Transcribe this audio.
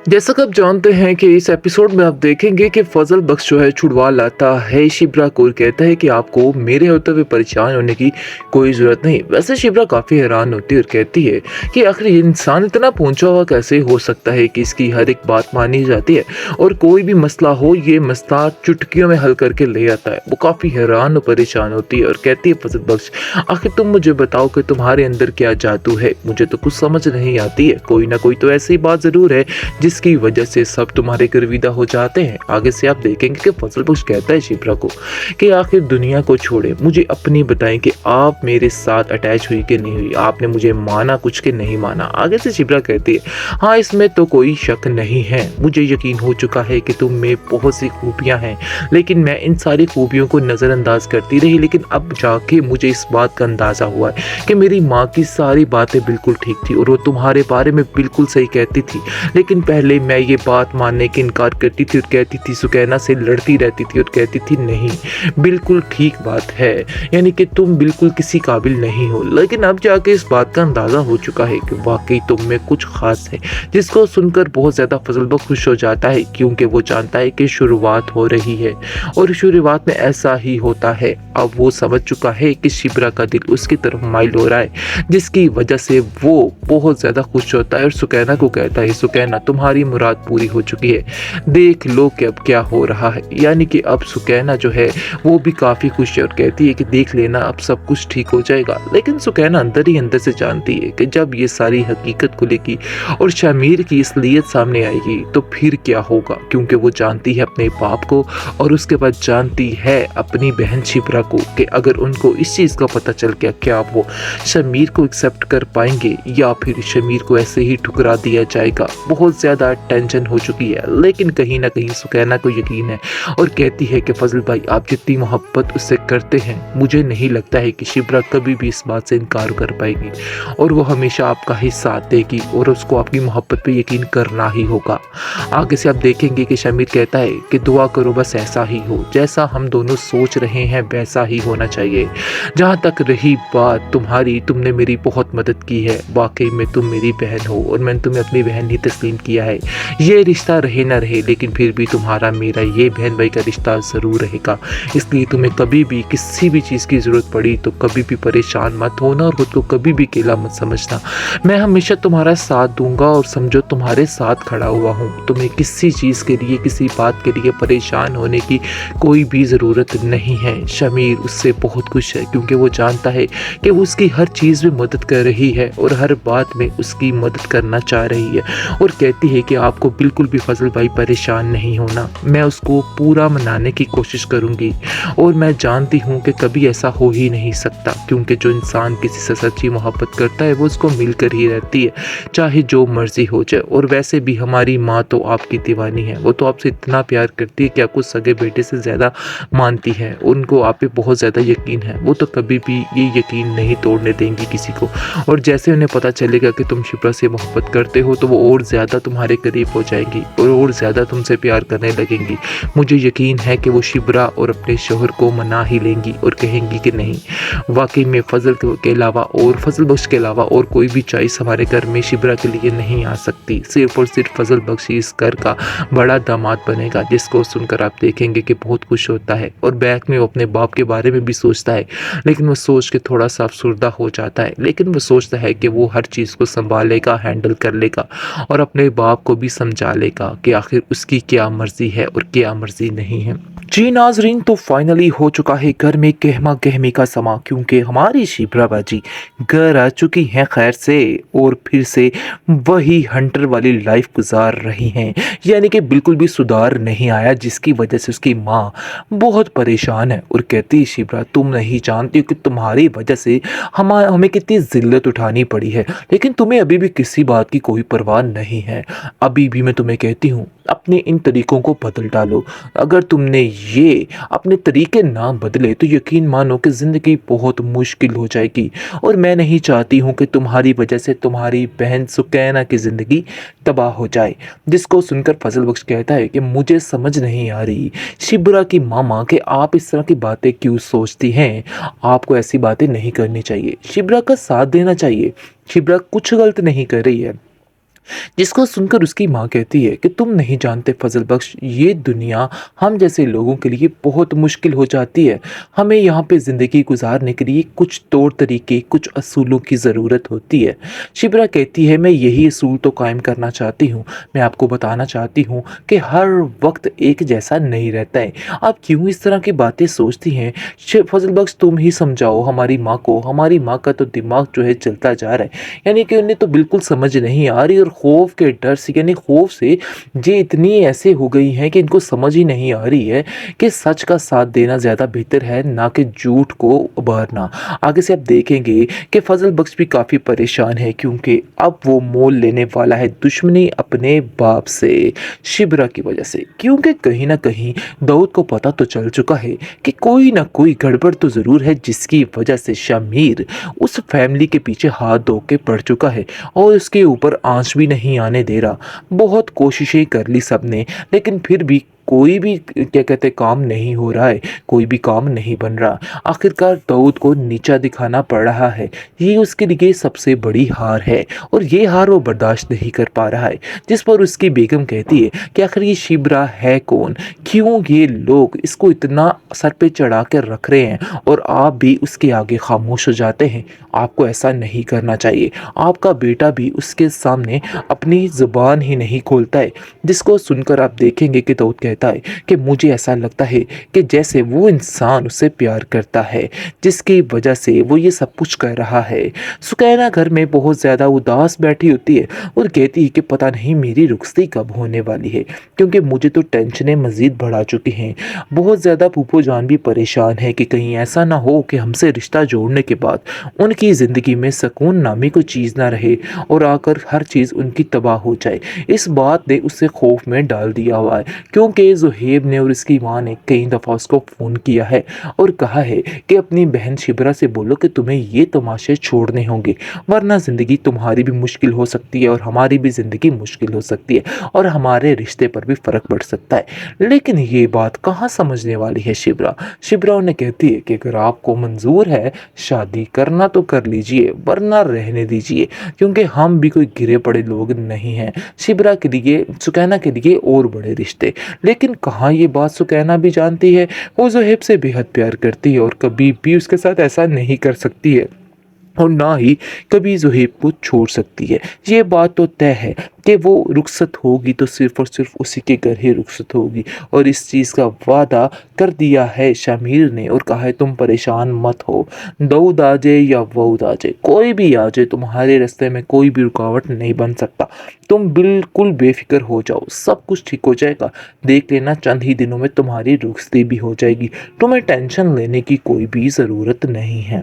जैसा कि आप जानते हैं कि इस एपिसोड में आप देखेंगे कि फजल बख्श जो है छुड़वा लाता है शिब्रा को और कहता है कि आपको मेरे होते हुए परेशान होने की कोई ज़रूरत नहीं। वैसे शिब्रा काफ़ी हैरान होती है और कहती है कि आखिर ये इंसान इतना पहुंचा हुआ कैसे हो सकता है कि इसकी हर एक बात मानी जाती है और कोई भी मसला हो ये मसला चुटकियों में हल करके ले आता है। वो काफ़ी हैरान और परेशान होती है और कहती है फजल बख्श, आखिर तुम मुझे बताओ कि तुम्हारे अंदर क्या जादू है, मुझे तो कुछ समझ नहीं आती है। कोई ना कोई तो ऐसी बात ज़रूर है जिसकी वजह से सब तुम्हारे गर्विदा हो जाते हैं। आगे से आप देखेंगे कि फजल बख्श कहता है शिप्रा को कि आखिर दुनिया को छोड़े, मुझे अपनी बताएं कि आप मेरे साथ अटैच हुई कि नहीं हुई, आपने मुझे माना कुछ के नहीं माना। आगे से शिप्रा कहती है, हाँ इसमें तो कोई शक नहीं है, मुझे यकीन हो चुका है कि तुम में बहुत सी खूबियां हैं, लेकिन मैं इन सारी खूबियों को नज़रअंदाज करती रही। लेकिन अब जाके मुझे इस बात का अंदाज़ा हुआ है कि मेरी माँ की सारी बातें बिल्कुल ठीक थी और वो तुम्हारे बारे में बिल्कुल सही कहती थी। लेकिन पहले मैं ये बात मानने की इनकार करती थी और कहती थी, सुकैना से लड़ती रहती थी और कहती थी नहीं बिल्कुल ठीक बात है, यानी कि तुम बिल्कुल किसी काबिल नहीं हो। लेकिन अब जाके इस बात का अंदाज़ा हो चुका है कि वाकई तुम में कुछ खास है, जिसको सुनकर बहुत ज़्यादा फजल बख्श खुश हो जाता है क्योंकि वो जानता है कि शुरुआत हो रही है और शुरुआत में ऐसा ही होता है। अब वो समझ चुका है कि शिब्रा का दिल उसकी तरफ माइल हो रहा है, जिसकी वजह से वो बहुत ज़्यादा खुश होता है और सुकैना को कहता है, सुकैना तुम्हारी मुराद पूरी हो चुकी है, देख लो कि अब क्या हो रहा है। यानी कि अब सुकैना जो है वो भी काफ़ी खुश है और कहती है कि देख लेना अब सब कुछ ठीक हो जाएगा। लेकिन सुकैना अंदर ही अंदर से जानती है कि जब ये सारी हकीकत खुलेगी और शमीर की असलियत सामने आएगी तो फिर क्या होगा, क्योंकि वो जानती है अपने बाप को और उसके बाद जानती है अपनी बहन शिप्रा को कि अगर उनको इस चीज़ का पता चल गया क्या वो शमीर को एक्सेप्ट कर पाएंगे या फिर शमीर को ऐसे ही ठुकरा दिया जाएगा। बहुत ज़्यादा टेंशन हो चुकी है, लेकिन कहीं ना कहीं सुकैना को यकीन है और कहती है कि फजल भाई आप जितनी मोहब्बत उससे करते हैं मुझे नहीं लगता है कि शिप्रा कभी भी इस बात से इनकार कर पाएगी और वो हमेशा आपका ही साथ देगी और उसको आपकी मोहब्बत पे यकीन करना ही होगा। आगे से आप देखेंगे कि शमीर कहता है कि दुआ करो बस ऐसा ही हो, जैसा हम दोनों सोच रहे हैं वैसा ही होना चाहिए। जहाँ तक रही बात तुम्हारी, तुमने मेरी बहुत मदद की है, वाकई में तुम मेरी बहन हो और मैंने तुम्हें अपनी बहन ही तस्लीम किया है। ये रिश्ता रहे ना रहे लेकिन फिर भी तुम्हारा मेरा ये बहन भाई का रिश्ता ज़रूर रहेगा, इसलिए तुम्हें कभी भी किसी भी चीज़ की ज़रूरत पड़ी तो कभी भी परेशान मत होना और खुद को कभी भी अकेला मत समझना। मैं हमेशा तुम्हारा साथ दूंगा और समझो तुम्हारे साथ खड़ा हुआ हूँ। तुम्हें किसी चीज़ के लिए किसी बात के लिए परेशान होने की कोई भी ज़रूरत नहीं है। शमीर उससे बहुत खुश है क्योंकि वो जानता है कि वो उसकी हर चीज़ में मदद कर रही है और हर बात में उसकी मदद करना चाह रही है और कहती है कि आपको बिल्कुल भी फजल भाई परेशान नहीं होना, मैं उसको पूरा मनाने की कोशिश करूँगी और मैं जानती हूँ कि कभी ऐसा हो ही नहीं सकता क्योंकि जो इंसान किसी से सच्ची मोहब्बत करता है वो उसको मिलकर ही रहती है चाहे जो मर्जी हो जाए। और वैसे भी हमारी माँ तो आपकी दीवानी है, वो तो आपसे इतना प्यार करती है कि आपको सगे बेटे से ज़्यादा मानती है, उनको आप पे बहुत ज़्यादा यकीन है, वो तो कभी भी ये यकीन नहीं तोड़ने देंगी किसी को। और जैसे उन्हें पता चलेगा कि तुम शिप्रा से मोहब्बत करते हो तो वो और ज़्यादा तुम्हारे करीब हो जाएंगी और ज़्यादा तुमसे प्यार करने लगेंगी। मुझे यकीन है कि वो शिप्रा और अपने शोहर को मना ही लेंगी और कहेंगी कि नहीं वाकई में फजल के अलावा और फजल बख्श के अलावा और कोई भी चॉइस हमारे घर में शिप्रा के लिए नहीं आ सकती, सिर्फ और सिर्फ फजल बख्श इस घर का बड़ा दामाद बनेगा। जिसको सुनकर आप देखेंगे कि बहुत खुश होता है और बैक में वो अपने बाप के बारे में भी सोचता है, लेकिन वो सोच के थोड़ा सा अफसुर्दा हो जाता है। लेकिन वो सोचता है कि वो हर चीज़ को संभालेगा, हैंडल कर लेगा और अपने बाप को भी समझा लेगा कि आखिर उसकी क्या मर्जी है और क्या मर्जी नहीं है। जी नाजरीन, तो फाइनली हो चुका है घर में गहमा गहमी का समा क्योंकि हमारी शिप्रा बाजी घर आ चुकी हैं खैर से और फिर से वही हंटर वाली लाइफ गुजार रही हैं, यानी कि बिल्कुल भी सुधार नहीं आया जिसकी वजह से उसकी माँ बहुत परेशान है और कहती है शिप्रा तुम नहीं जानती हो कि तुम्हारी वजह से हमें कितनी जिल्लत उठानी पड़ी है, लेकिन तुम्हें अभी भी किसी बात की कोई परवाह नहीं है। अभी भी मैं तुम्हें कहती हूँ अपने इन तरीकों को बदल डालो, अगर तुमने ये अपने तरीके ना बदले तो यकीन मानो कि ज़िंदगी बहुत मुश्किल हो जाएगी और मैं नहीं चाहती हूँ कि तुम्हारी वजह से तुम्हारी बहन सुकैना की ज़िंदगी तबाह हो जाए। जिसको सुनकर फजल बख्श कहता है कि मुझे समझ नहीं आ रही शिप्रा की मामा कि आप इस तरह की बातें क्यों सोचती हैं, आपको ऐसी बातें नहीं करनी चाहिए, शिप्रा का साथ देना चाहिए, शिप्रा कुछ गलत नहीं कर रही है, जिसको सुनकर उसकी माँ कहती है कि तुम नहीं जानते फजल बख्श, ये दुनिया हम जैसे लोगों के लिए बहुत मुश्किल हो जाती है। हमें यहाँ पे ज़िंदगी गुजारने के लिए कुछ तौर तरीके, कुछ असूलों की ज़रूरत होती है। शिप्रा कहती है मैं यही असूल तो कायम करना चाहती हूँ। मैं आपको बताना चाहती हूँ कि हर वक्त एक जैसा नहीं रहता है। आप क्यों इस तरह की बातें सोचती हैं? फजल बख्श तुम ही समझाओ हमारी माँ को। हमारी माँ का तो दिमाग जो है चलता जा रहा है, यानी कि उन्हें तो बिल्कुल समझ नहीं आ रही, और खौफ के डर से, यानी खौफ से ये इतनी ऐसे हो गई हैं कि इनको समझ ही नहीं आ रही है कि सच का साथ देना ज़्यादा बेहतर है ना कि झूठ को उभारना। आगे से आप देखेंगे कि फजल बख्श भी काफ़ी परेशान है, क्योंकि अब वो मोल लेने वाला है दुश्मनी अपने बाप से, शिब्रा की वजह से। क्योंकि कहीं ना कहीं दाऊद को पता तो चल चुका है कि कोई ना कोई गड़बड़ तो ज़रूर है, जिसकी वजह से शमीर उस फैमिली के पीछे हाथ धो के पड़ चुका है और उसके ऊपर आँच भी नहीं आने दे रहा। बहुत कोशिशें कर ली सबने, लेकिन फिर भी कोई भी क्या कहते हैं काम नहीं हो रहा है, कोई भी काम नहीं बन रहा। आखिरकार दाऊद को नीचा दिखाना पड़ रहा है। ये उसके लिए सबसे बड़ी हार है, और ये हार वो बर्दाश्त नहीं कर पा रहा है। जिस पर उसकी बेगम कहती है कि आखिर ये शिब्रा है कौन, क्यों ये लोग इसको इतना सर पे चढ़ा कर रख रहे हैं और आप भी उसके आगे खामोश हो जाते हैं। आपको ऐसा नहीं करना चाहिए। आपका बेटा भी उसके सामने अपनी ज़ुबान ही नहीं खोलता है। जिसको सुनकर आप देखेंगे कि दाऊद कहता है कि मुझे ऐसा लगता है कि जैसे वो इंसान उससे प्यार करता है, जिसकी वजह से वो ये सब कुछ कर रहा है। सुकैना घर में बहुत ज़्यादा उदास बैठी होती है और कहती है कि पता नहीं मेरी रुखसती कब होने वाली है, क्योंकि मुझे तो टेंशनें मज़ीद बढ़ा चुकी हैं। बहुत ज़्यादा फूफो जान भी परेशान है कि कहीं ऐसा ना हो कि हमसे रिश्ता जोड़ने के बाद उनकी ज़िंदगी में सुकून नामी कोई चीज़ ना रहे और आकर हर चीज़ उनकी तबाह हो जाए। इस बात ने उसे खौफ में डाल दिया हुआ है, क्योंकि ज़ुहैब ने और उसकी माँ ने कई दफ़ा उसको फ़ोन किया है और कहा है कि अपनी बहन शिब्रा से बोलो कि तुम्हें ये तमाशे छोड़ने होंगे, वरना ज़िंदगी तुम्हारी भी मुश्किल हो सकती है और हमारी भी ज़िंदगी मुश्किल हो सकती है और हमारे रिश्ते पर भी फ़र्क पड़ सकता है। लेकिन ये बात कहाँ समझने वाली है शिब्रा। शिब्रा उन्हें कहती है कि अगर आपको मंजूर है शादी करना तो कर लीजिए, वरना रहने दीजिए, क्योंकि हम भी कोई गिरे पड़े लोग नहीं हैं। शिब्रा के लिए, सुकैना के लिए और बड़े रिश्ते। लेकिन कहाँ ये बात सुकैना भी जानती है। वो ज़ुहैब से बेहद प्यार करती है और कभी भी उसके साथ ऐसा नहीं कर सकती है और ना ही कभी ज़ुहैब को छोड़ सकती है। ये बात तो तय है कि वो रुखसत होगी तो सिर्फ़ और सिर्फ़ उसी के घर ही रुखसत होगी, और इस चीज़ का वादा कर दिया है शमीर ने और कहा है तुम परेशान मत हो। दाऊद आ जाए या वऊद आ जाए, कोई भी आ जाए, तुम्हारे रास्ते में कोई भी रुकावट नहीं बन सकता। तुम बिल्कुल बेफ़िक्र हो जाओ, सब कुछ ठीक हो जाएगा। देख लेना चंद ही दिनों में तुम्हारी रुखसती भी हो जाएगी। तुम्हें टेंशन लेने की कोई भी ज़रूरत नहीं है।